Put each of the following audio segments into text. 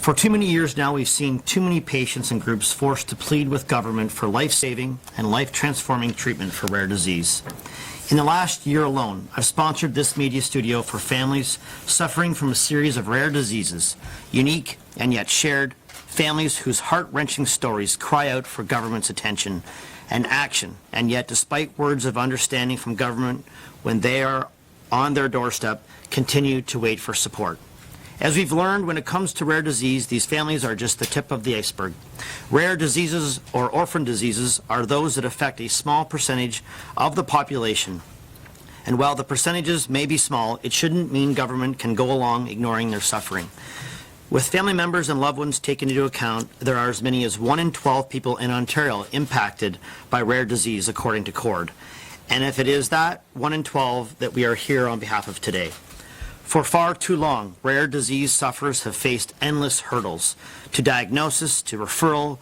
For too many years now, we've seen too many patients and groups forced to plead with government for life-saving and life-transforming treatment for rare disease. In the last year alone, I've sponsored this media studio for families suffering from a series of rare diseases, unique and yet shared, families whose heart-wrenching stories cry out for government's attention and action, and yet despite words of understanding from government when they are on their doorstep, continue to wait for support. As we've learned, when it comes to rare disease, these families are just the tip of the iceberg. Rare diseases or orphan diseases are those that affect a small percentage of the population. And while the percentages may be small, it shouldn't mean government can go along ignoring their suffering. With family members and loved ones taken into account, there are as many as 1 in 12 people in Ontario impacted by rare disease, according to CORD. And if it is that 1 in 12 that we are here on behalf of today. For far too long, rare disease sufferers have faced endless hurdles to diagnosis, to referral,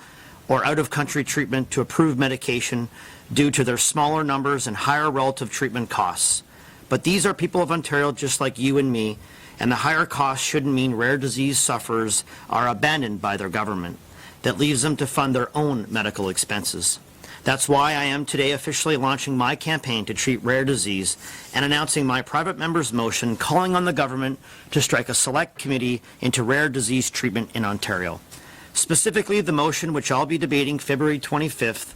or out-of-country treatment to approved medication due to their smaller numbers and higher relative treatment costs. But these are people of Ontario just like you and me, and the higher costs shouldn't mean rare disease sufferers are abandoned by their government. That leaves them to fund their own medical expenses. That's why I am today officially launching my campaign to treat rare disease and announcing my private member's motion calling on the government to strike a select committee into rare disease treatment in Ontario. Specifically, the motion, which I'll be debating February 25th,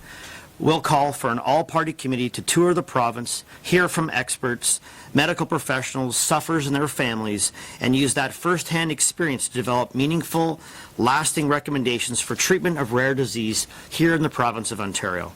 will call for an all-party committee to tour the province, hear from experts, medical professionals, sufferers and their families, and use that first-hand experience to develop meaningful, lasting recommendations for treatment of rare disease here in the province of Ontario.